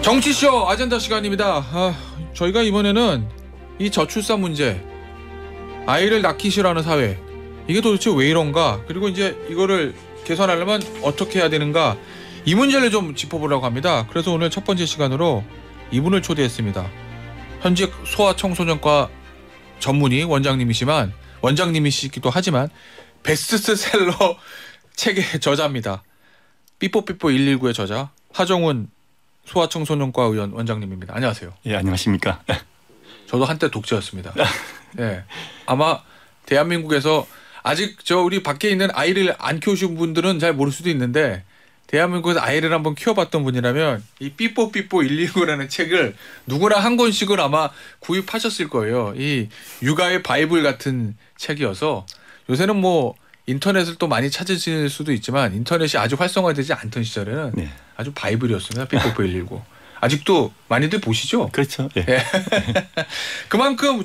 정치쇼 아젠다 시간입니다. 저희가 이번에는 이 저출산 문제, 아이를 낳기 싫어하는 사회, 이게 도대체 왜 이런가, 그리고 이제 이거를 개선하려면 어떻게 해야 되는가, 이 문제를 좀 짚어보려고 합니다. 그래서 오늘 첫 번째 시간으로 이분을 초대했습니다. 현직 소아청소년과 전문의 원장님이시기도 하지만 베스트셀러 책의 저자입니다. 삐뽀삐뽀 119의 저자 하정훈 소아청소년과 의원 원장님입니다. 안녕하세요. 예, 안녕하십니까. 저도 한때 독재였습니다. 예, 아마 대한민국에서 아직 우리 밖에 있는 아이를 안 키우신 분들은 잘 모를 수도 있는데, 대한민국에서 아이를 한번 키워봤던 분이라면 이 삐뽀삐뽀 119라는 책을 누구나 한 권씩은 아마 구입하셨을 거예요. 이 육아의 바이블 같은 책이어서 요새는 뭐 인터넷을 또 많이 찾으실 수도 있지만 인터넷이 아주 활성화되지 않던 시절에는 네, 아주 바이블이었습니다. 삐뽀삐 119. 아직도 많이들 보시죠? 그렇죠. 예. 예. 그만큼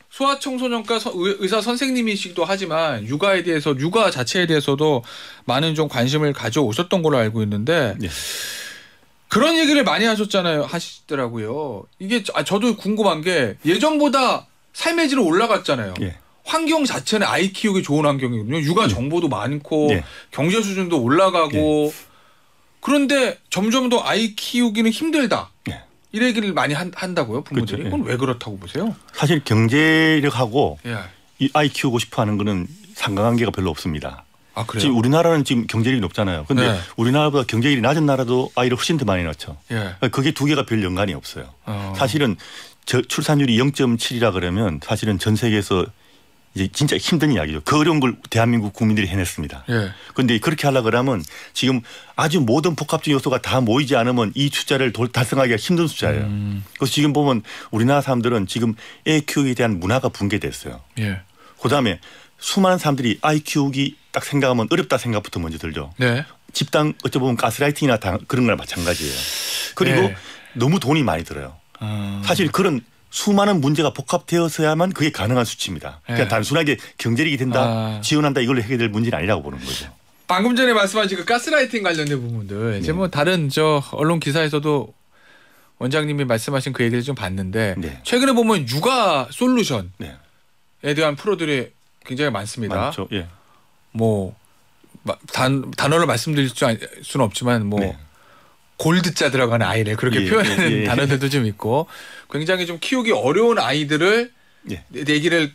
소아청소년과 의사 선생님이시기도 하지만 육아 자체에 대해서도 많은 좀 관심을 가져오셨던 걸로 알고 있는데, 네, 그런 얘기를 많이 하시더라고요. 이게 저도 궁금한 게, 예전보다 삶의 질은 올라갔잖아요. 예. 환경 자체는 아이 키우기 좋은 환경이거든요. 육아 정보도 많고, 예, 경제 수준도 올라가고, 예, 그런데 점점 더 아이 키우기는 힘들다. 예. 이 얘기를 많이 한다고요, 부모들이. 그렇죠. 그건 왜 그렇다고 보세요? 사실 경제력하고, 예, 이 아이 키우고 싶어 하는 거는 상관관계가 별로 없습니다. 아, 그래요? 지금 우리나라는 지금 경제력이 높잖아요. 그런데 네, 우리나라보다 경제력이 낮은 나라도 아이를 훨씬 더 많이 낳죠. 예. 그게 두 개가 별 연관이 없어요. 사실은 출산율이 0.7이라 그러면 사실은 전 세계에서 이제 진짜 힘든 이야기죠. 그 어려운 걸 대한민국 국민들이 해냈습니다. 그런데, 예, 그렇게 하려고 그러면 지금 아주 모든 복합적 요소가 다 모이지 않으면 이 숫자를 달성하기가 힘든 숫자예요. 그래서 지금 보면 우리나라 사람들은 지금 애 키우기에 대한 문화가 붕괴됐어요. 예. 그다음에 수많은 사람들이 아이 키우기 딱 생각하면 어렵다 생각부터 먼저 들죠. 네. 집단 어쩌면 가스라이팅이나 그런 거랑 마찬가지예요. 그리고, 네, 너무 돈이 많이 들어요. 사실 그런 수많은 문제가 복합되어서야만 그게 가능한 수치입니다. 그러니까, 네, 단순하게 경제력이 된다, 지원한다, 이걸로 해결될 문제는 아니라고 보는 거죠. 방금 전에 말씀하신 그 가스라이팅 관련된 부분들, 네, 이제 뭐 다른 언론 기사에서도 원장님이 말씀하신 그 얘기를 좀 봤는데, 네, 최근에 보면 육아 솔루션에, 네, 대한 프로들이 굉장히 많습니다. 많죠. 예. 뭐 단어를 말씀드릴 수는 없지만 뭐, 네, 골드자 들어가는 아이를 그렇게, 예, 표현하는, 예, 단어들도 좀 있고, 굉장히 좀 키우기 어려운 아이들을, 예, 얘기를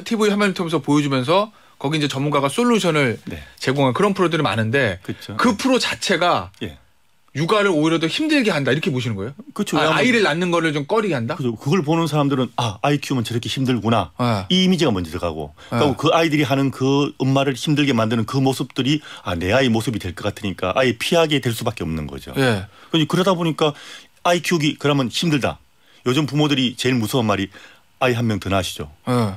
TV 화면을 통해서 보여주면서 거기 이제 전문가가 솔루션을, 네, 제공한 그런 프로들이 많은데, 그렇죠, 그 프로 자체가, 예, 육아를 오히려 더 힘들게 한다, 이렇게 보시는 거예요? 그렇죠. 아이를 낳는 거를 좀 꺼리게 한다? 그렇죠. 그걸 보는 사람들은 아이 키우면 저렇게 힘들구나, 이 이미지가 먼저 들어가고, 그리고 그 아이들이 하는 그 엄마를 힘들게 만드는 그 모습들이 내 아이 모습이 될 것 같으니까 아예 피하게 될 수밖에 없는 거죠. 예. 그러다 보니까 아이 키우기 그러면 힘들다. 요즘 부모들이 제일 무서운 말이 아이 한 명 더 낳으시죠.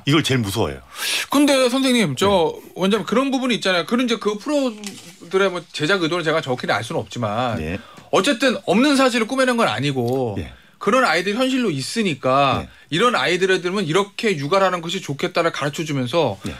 이걸 제일 무서워해요. 근데 선생님, 원장님, 그런 부분이 있잖아요. 그런 이제 그 프로들의 뭐 제작 의도를 제가 정확히 알 수는 없지만, 네, 어쨌든 없는 사실을 꾸며낸 건 아니고, 네, 그런 아이들이 현실로 있으니까, 네, 이런 아이들을 들면 이렇게 육아라는 것이 좋겠다를 가르쳐주면서, 네,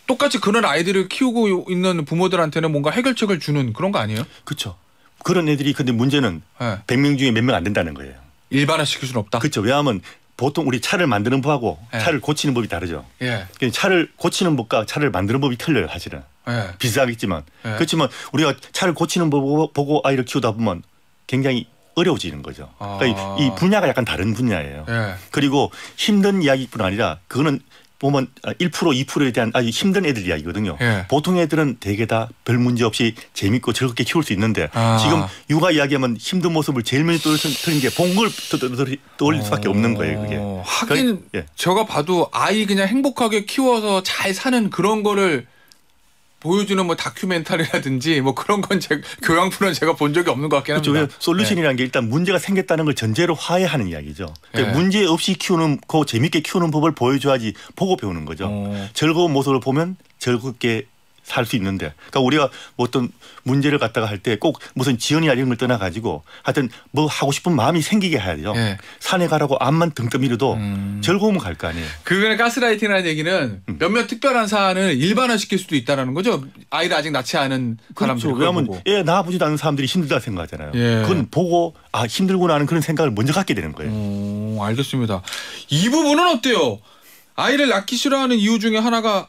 똑같이 그런 아이들을 키우고 있는 부모들한테는 뭔가 해결책을 주는 그런 거 아니에요? 그렇죠. 그런 애들이, 근데 문제는, 네, 100명 중에 몇 명 안 된다는 거예요. 일반화시킬 수는 없다? 그렇죠. 왜냐하면 보통 우리 차를 만드는 법하고, 예, 차를 고치는 법이 다르죠. 예. 차를 고치는 법과 차를 만드는 법이 틀려요, 사실은. 예. 비슷하겠지만. 예. 그렇지만 우리가 차를 고치는 법 보고 아이를 키우다 보면 굉장히 어려워지는 거죠. 그러니까 이 분야가 약간 다른 분야예요. 예. 그리고 힘든 이야기뿐 아니라 그거는 보면 1%, 2%에 대한 아주 힘든 애들 이야기거든요. 예. 보통 애들은 대개 다 별 문제 없이 재밌고 즐겁게 키울 수 있는데, 지금 육아 이야기하면 힘든 모습을 제일 많이 떠올리는 게 봉을 떠올릴 수밖에 없는 거예요. 그게. 하긴, 예, 제가 봐도 아이 그냥 행복하게 키워서 잘 사는 그런 거를 보여주는 뭐 다큐멘터리라든지 뭐 그런 건 교양 프로는 제가 본 적이 없는 것 같긴 합니다. 그렇죠. 솔루션이라는, 네, 게 일단 문제가 생겼다는 걸 전제로 화해하는 이야기죠. 그러니까, 네, 문제 없이 키우는 거, 재밌게 키우는 법을 보여줘야지 보고 배우는 거죠. 즐거운 모습을 보면 즐겁게 살 수 있는데, 그러니까 우리가 뭐 어떤 문제를 갖다가 할 때 꼭 무슨 지연이나 이런 걸 떠나가지고 하여튼 뭐 하고 싶은 마음이 생기게 해야죠. 네. 산에 가라고 앞만 등 떠밀어도 즐거우면 갈 거 아니에요. 그거는 가스라이팅이라는 얘기는 몇몇 특별한 사안을 일반화시킬 수도 있다는 거죠. 아이를 아직 낳지 않은 사람들. 그렇죠. 왜냐하면 애 낳아보지도 않은 사람들이 힘들다 생각하잖아요. 예. 그건 보고 아 힘들구나 하는 그런 생각을 먼저 갖게 되는 거예요. 알겠습니다. 이 부분은 어때요? 아이를 낳기 싫어하는 이유 중에 하나가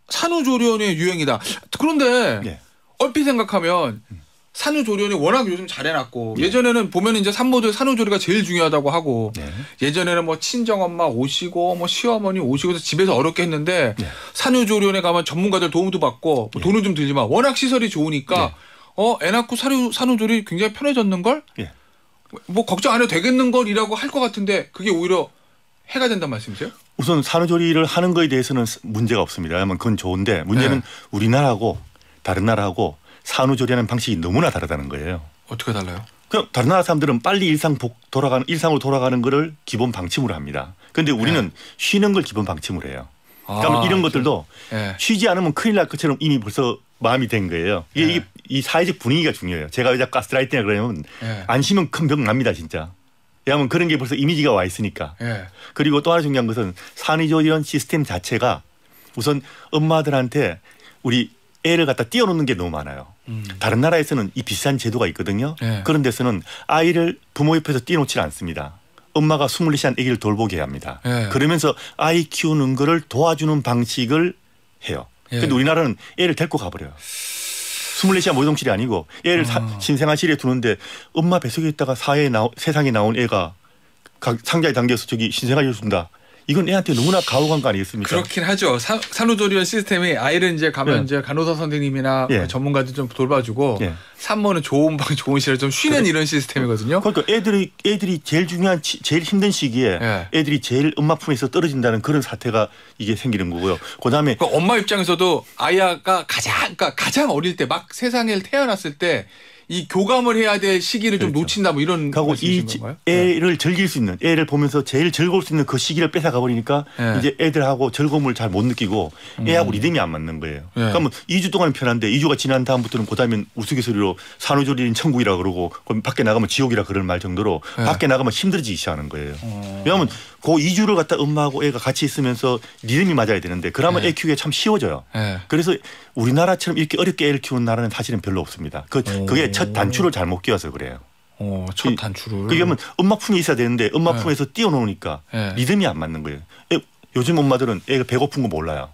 산후조리원의 유행이다. 그런데 네. 얼핏 생각하면 산후조리원이 워낙 요즘 잘해놨고 네. 예전에는 보면 이제 산모들 산후조리가 제일 중요하다고 하고 네. 예전에는 뭐 친정엄마 오시고 뭐 시어머니 오시고 해서 집에서 어렵게 했는데 네. 산후조리원에 가면 전문가들 도움도 받고 뭐 돈은 좀 들지만 워낙 시설이 좋으니까 애 낳고 산후조리 굉장히 편해졌는걸? 뭐 걱정 안 해도 되겠는걸이라고 할 것 같은데 그게 오히려 해가 된단 말씀이세요? 우선 산후조리를 하는 거에 대해서는 문제가 없습니다. 왜냐하면 그건 좋은데 문제는 우리나라하고 다른 나라하고 산후조리하는 방식이 너무나 다르다는 거예요. 어떻게 달라요? 그냥 다른 나라 사람들은 빨리 일상으로 돌아가는 거를 기본 방침으로 합니다. 그런데 우리는 쉬는 걸 기본 방침으로 해요. 그러니까 이런 것들도 쉬지 않으면 큰일 날 것처럼 이미 벌써 마음이 된 거예요. 이게 이 사회적 분위기가 중요해요. 제가 왜 자꾸 가스라이팅이라 그러냐면 안 쉬면 큰 병 납니다 진짜. 왜냐하면 그런 게 벌써 이미지가 와 있으니까. 그리고 또 하나 중요한 것은 산후조리원 시스템 자체가 우선 엄마들한테 우리 애를 갖다 띄워놓는 게 너무 많아요. 다른 나라에서는 이 비슷한 제도가 있거든요. 그런 데서는 아이를 부모 옆에서 띄워놓지 않습니다. 엄마가 24시간 아기를 돌보게 합니다. 그러면서 아이 키우는 거를 도와주는 방식을 해요. 그런데 우리나라는 애를 데리고 가버려요. 24시간 모동실이 아니고 애를 신생아실에 두는데 엄마 뱃속에 있다가 세상에 나온 애가 상자에 담겨서 저기 신생아실에 둔다. 이건 애한테 너무나 가혹한 거 아니겠습니까? 그렇긴 하죠. 산후조리원 시스템이 아이를 이제 가면 이제 간호사 선생님이나 전문가들 좀 돌봐주고 산모는 좋은 방 좋은 시를 좀 쉬는 이런 시스템이거든요. 그러니까 애들이 제일 중요한 제일 힘든 시기에 애들이 제일 엄마 품에서 떨어진다는 그런 사태가 이게 생기는 거고요. 그다음에 그러니까 엄마 입장에서도 아이가 가장 어릴 때 막 세상에 태어났을 때 이 교감을 해야 될 시기를 좀 놓친다 뭐 이런 말씀이신 건가요? 애를 즐길 수 있는 애를 보면서 제일 즐거울 수 있는 그 시기를 뺏어가 버리니까 이제 애들하고 즐거움을 잘 못 느끼고 애하고 리듬이 안 맞는 거예요. 그러면 2주 동안 편한데 2주가 지난 다음부터는 그다음에 우스갯소리로 산후조리는 천국이라 그러고 밖에 나가면 지옥이라 그럴 말 정도로 밖에 나가면 힘들어지기 시작하는 거예요. 왜냐하면 그 2주를 갖다 엄마하고 애가 같이 있으면서 리듬이 맞아야 되는데 그러면 애 키우기가 참 쉬워져요. 그래서 우리나라처럼 이렇게 어렵게 애를 키우는 나라는 사실은 별로 없습니다. 그게 첫 단추를 잘못 끼워서 그래요. 첫 단추를. 그게 뭐 엄마 품이 있어야 되는데 엄마 품에서 띄워놓으니까 리듬이 안 맞는 거예요. 요즘 엄마들은 애가 배고픈 거 몰라요.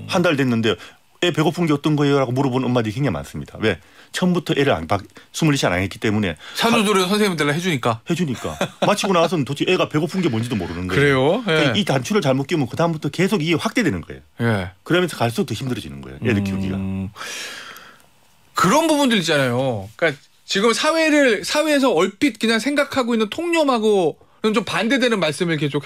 한 달 됐는데 애 배고픈 게 어떤 거예요? 라고 물어보는 엄마들이 굉장히 많습니다. 왜? 처음부터 애를 24시간 안 했기 때문에. 산후조리 선생님들 해주니까. 마치고 나서는 도대체 애가 배고픈 게 뭔지도 모르는 거예요. 그래요? 이 단추를 잘못 끼우면 그다음부터 계속 이게 확대되는 거예요. 그러면서 갈수록 더 힘들어지는 거예요. 애들 키우기가. 그런 부분들 있잖아요. 그러니까 지금 사회에서 얼핏 그냥 생각하고 있는 통념하고는 좀 반대되는 말씀을 계속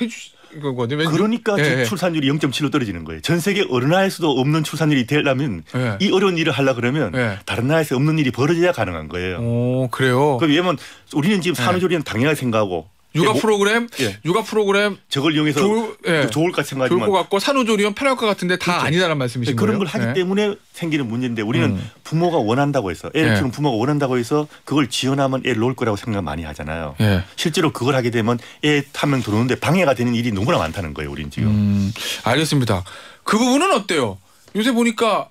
거거든요. 그러니까 출산율이 0.7로 떨어지는 거예요. 전 세계 어느 나라에서도 없는 출산율이 되려면 이 어려운 일을 하려고 그러면 다른 나라에서 없는 일이 벌어져야 가능한 거예요. 그래요? 왜냐면 우리는 지금 산후조리는 당연하게 생각하고 육아 프로그램 저걸 이용해서 좋을 것 생각하지만 좋을 것 같고 산후조리원 편할 것 같은데 다 아니다라는 말씀이신 거예요? 그런 걸 하기 때문에 생기는 문제인데 우리는 부모가 원한다고 해서 애를 키우는 부모가 원한다고 해서 그걸 지원하면 애를 놓을 거라고 생각 많이 하잖아요. 실제로 그걸 하게 되면 애 한 명 들어오는데 방해가 되는 일이 너무나 많다는 거예요. 우리는 지금. 알겠습니다. 그 부분은 어때요? 요새 보니까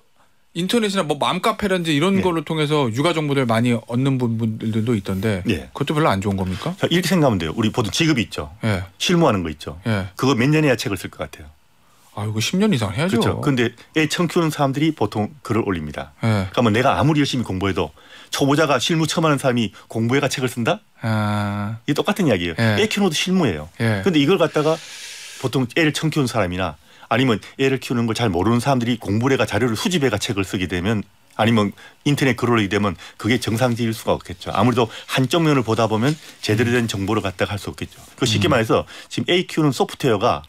인터넷이나 뭐 맘카페라든지 이런 걸로 통해서 육아 정보들 많이 얻는 분들도 있던데 그것도 별로 안 좋은 겁니까? 자, 이렇게 생각하면 돼요. 우리 보통 직업이 있죠. 실무하는 거 있죠. 그거 몇 년해야 책을 쓸 것 같아요. 이거 10년 이상 해야죠. 그렇죠. 그런데 애 처음 키우는 사람들이 보통 글을 올립니다. 그러면 내가 아무리 열심히 공부해도 초보자가 실무 처음 하는 사람이 공부해가 책을 쓴다? 이게 똑같은 이야기예요. 애 키우는 것도 실무예요. 그런데 이걸 갖다가 보통 애를 처음 키우는 사람이나 아니면 애를 키우는 걸 잘 모르는 사람들이 공부를 해가 자료를 수집해가 책을 쓰게 되면 아니면 인터넷 글을 올리게 되면 그게 정상적일 수가 없겠죠. 아무래도 한쪽 면을 보다 보면 제대로 된 정보를 갖다가 할 수 없겠죠. 그 쉽게 말해서 지금 애 키우는 소프트웨어가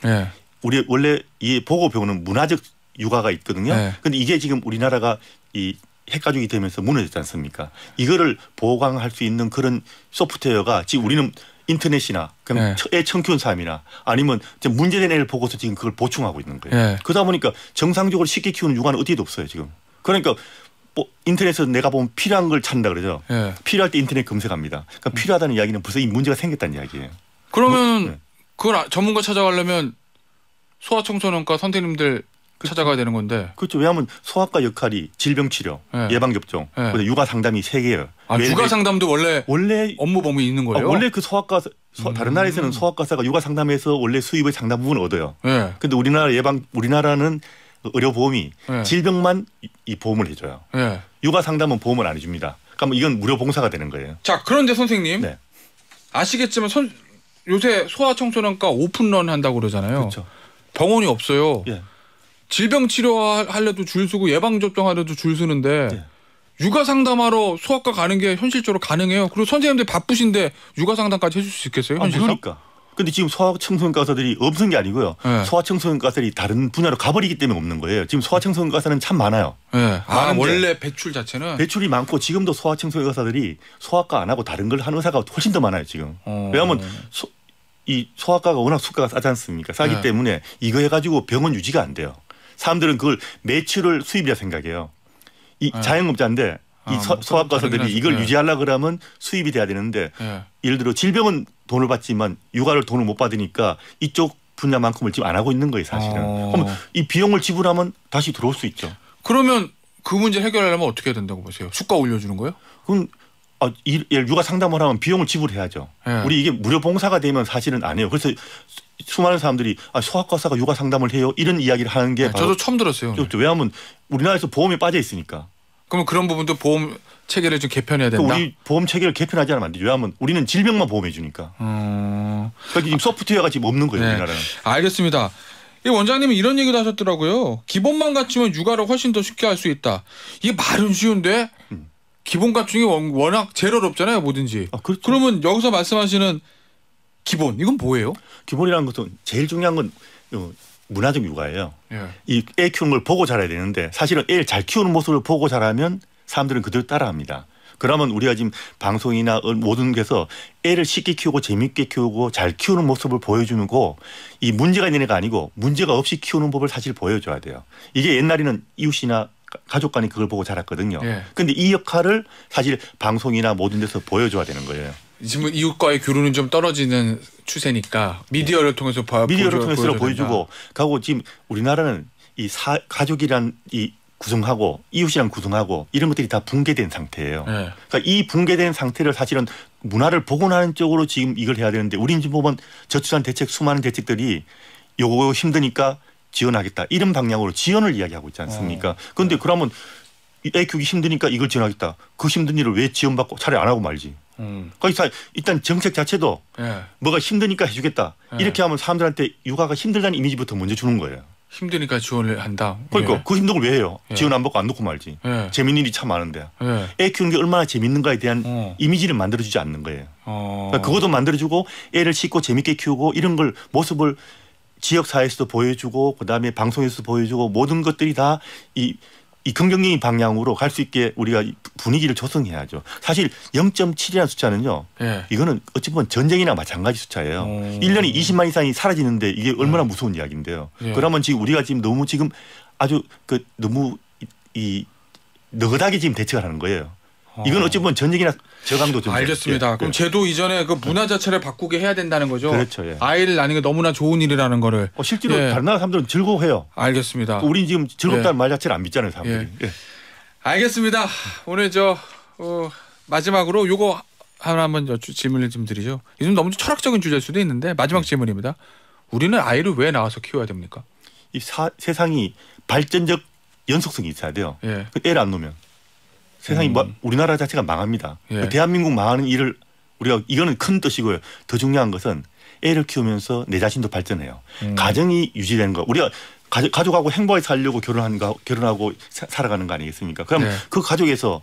우리 원래 이 보고 배우는 문화적 육아가 있거든요. 그런데 이게 지금 우리나라가 이 핵가족이 되면서 무너졌지 않습니까? 이거를 보강할 수 있는 그런 소프트웨어가 지금 우리는 인터넷이나 그냥 애 처음 키운 사람이나 아니면 문제된 애를 보고서 지금 그걸 보충하고 있는 거예요. 그러다 보니까 정상적으로 쉽게 키우는 육아는 어디에도 없어요 지금. 그러니까 뭐 인터넷에서 내가 보면 필요한 걸 찾는다 그러죠. 예. 필요할 때 인터넷 검색합니다. 그러니까 필요하다는 이야기는 벌써 이 문제가 생겼다는 이야기예요. 그러면 네. 그걸 전문가 찾아가려면 소아청소년과 선생님들 찾아가야 되는 건데. 그렇죠. 왜냐하면 소아과 역할이 질병치료, 네. 예방접종, 네. 육아상담이 3개예요. 육아상담도 원래 업무 범위 있는 거예요? 원래 그 소아과 다른 나라에서는 소아과사가 육아상담에서 원래 수입의 상당 부분을 얻어요. 그런데 네. 우리나라는 의료보험이 네. 질병만 이 보험을 해줘요. 네. 육아상담은 보험을 안 해줍니다. 그러니까 이건 무료 봉사가 되는 거예요. 자, 그런데 선생님 네. 아시겠지만 요새 소아청소년과 오픈런 한다고 그러잖아요. 그렇죠. 병원이 없어요. 예. 질병 치료하려도 줄 서고 예방접종하려도 줄 서는데 예. 육아상담하러 소아과 가는 게 현실적으로 가능해요. 그리고 선생님들 바쁘신데 육아상담까지 해줄 수 있겠어요? 현실상? 그러니까. 근데 지금 소아청소년과 의사들이 없는 게 아니고요. 네. 소아청소년과 의사들이 다른 분야로 가버리기 때문에 없는 거예요. 지금 소아청소년과 의사는 참 많아요. 네. 원래 배출 자체는? 배출이 많고 지금도 소아청소년 의사들이 소아과 안 하고 다른 걸 하는 의사가 훨씬 더 많아요. 지금. 왜냐하면 이 소아과가 워낙 수가가 싸지 않습니까? 싸기 네. 때문에 이거 해가지고 병원 유지가 안 돼요. 사람들은 그걸 매출을 수입이라 생각해요. 이 네. 자영업자인데 이 소아과 의사들이 이걸 네. 유지하려고 그러면 수입이 돼야 되는데 네. 예를 들어 질병은 돈을 받지만 육아를 돈을 못 받으니까 이쪽 분야만큼을 지금 안 하고 있는 거예요. 사실은. 그럼 이 비용을 지불하면 다시 들어올 수 있죠. 그러면 그 문제 해결하려면 어떻게 해야 된다고 보세요? 수가 올려주는 거예요? 그럼 육아 상담을 하면 비용을 지불해야죠. 네. 우리 이게 무료 봉사가 되면 사실은 안 해요. 그래서 수많은 사람들이 소아과 의사가 육아 상담을 해요. 이런 이야기를 하는 게 네, 저도 처음 들었어요. 왜냐하면 우리나라에서 보험에 빠져 있으니까. 그러면 그런 부분도 보험 체계를 좀 개편해야 된다. 우리 보험 체계를 개편하지 않으면 안 되죠. 왜냐하면 우리는 질병만 보험해 주니까. 그러니까 지금 소프트웨어가 지금 없는 거예요. 네. 우리나라는. 알겠습니다. 이 원장님은 이런 얘기도 하셨더라고요. 기본만 갖추면 육아를 훨씬 더 쉽게 할 수 있다. 이게 말은 쉬운데 기본 갖추기 워낙 제일 어렵잖아요. 뭐든지. 그렇죠. 그러면 여기서 말씀하시는 기본 이건 뭐예요? 기본이라는 것은 제일 중요한 건 문화적 육아예요. 예. 이 애 키우는 걸 보고 자라야 되는데 사실은 애를 잘 키우는 모습을 보고 자라면 사람들은 그대로 따라합니다. 그러면 우리가 지금 방송이나 모든 데서 애를 쉽게 키우고 재밌게 키우고 잘 키우는 모습을 보여주는 거 이 문제가 있는 애가 아니고 문제가 없이 키우는 법을 사실 보여줘야 돼요. 이게 옛날에는 이웃이나 가족 간이 그걸 보고 자랐거든요. 그런데 이 역할을 사실 방송이나 모든 데서 보여줘야 되는 거예요. 지금 이웃과의 교류는 좀 떨어지는 추세니까 미디어를 통해서 보여주고 가고 지금 우리나라는 이 가족이란 이 구성하고 이웃이랑 구성하고 이런 것들이 다 붕괴된 상태예요. 네. 그러니까 이 붕괴된 상태를 사실은 문화를 복원하는 쪽으로 지금 이걸 해야 되는데 우리는 지금 보면 저출산 대책 수많은 대책들이 요거 힘드니까 지원하겠다 이런 방향으로 지원을 이야기하고 있지 않습니까? 그런데 그러면 애 키우기 힘드니까 이걸 지원하겠다. 그 힘든 일을 왜 지원받고 차라리 안 하고 말지. 그러니까 일단 정책 자체도 뭐가 힘드니까 해주겠다. 이렇게 하면 사람들한테 육아가 힘들다는 이미지부터 먼저 주는 거예요. 힘드니까 지원을 한다. 그러니까 그 힘든 걸 왜 해요? 지원 안 받고 안 놓고 말지. 재밌는 일이 참 많은데. 애 키우는 게 얼마나 재밌는가에 대한 이미지를 만들어주지 않는 거예요. 그러니까 그것도 만들어주고 애를 씻고 재밌게 키우고 이런 걸 모습을 지역사회에서도 보여주고 그다음에 방송에서도 보여주고 모든 것들이 다 이 긍정적인 방향으로 갈 수 있게 우리가 분위기를 조성해야죠. 사실 0.7이라는 숫자는요. 이거는 어찌 보면 전쟁이나 마찬가지 숫자예요. 1년에 20만 이상이 사라지는데 이게 얼마나 무서운 이야기인데요. 그러면 지금 우리가 지금 너무 지금 아주 너무 느긋하게 지금 대책을 하는 거예요. 이건 어찌 보면 전쟁이나 저강도 전쟁. 알겠습니다. 그럼 제도 이전에 그 문화 자체를 바꾸게 해야 된다는 거죠. 그렇죠. 아이를 낳는 게 너무나 좋은 일이라는 거를. 실제로 다른 나라 사람들은 즐거워해요. 알겠습니다. 우리 지금 즐겁다는 말 자체를 안 믿잖아요, 사람들이. 알겠습니다. 오늘 마지막으로 요거 한번 질문을 좀 드리죠. 요즘 너무 철학적인 주제일 수도 있는데 마지막 질문입니다. 우리는 아이를 왜 낳아서 키워야 됩니까? 이 세상이 발전적 연속성이 있어야 돼요. 애를 안 놓으면. 세상이 우리나라 자체가 망합니다. 대한민국 망하는 일을 우리가 이거는 큰 뜻이고요. 더 중요한 것은 애를 키우면서 내 자신도 발전해요. 가정이 유지되는 거. 우리가 가족하고 행복하게 살려고 결혼하고 살아가는 거 아니겠습니까? 그럼 그 가족에서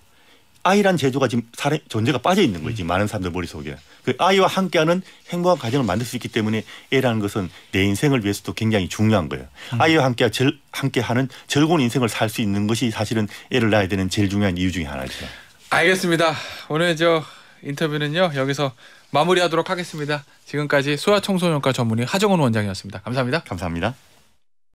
아이란 제조가 지금 존재가 빠져 있는 거지. 많은 사람들 머릿속에. 그 아이와 함께하는 행복한 가정을 만들 수 있기 때문에 애라는 것은 내 인생을 위해서도 굉장히 중요한 거예요. 아이와 함께하는 즐거운 인생을 살 수 있는 것이 사실은 애를 낳아야 되는 제일 중요한 이유 중에 하나죠. 알겠습니다. 오늘 인터뷰는요. 여기서 마무리하도록 하겠습니다. 지금까지 소아청소년과 전문의 하정원 원장이었습니다. 감사합니다. 감사합니다.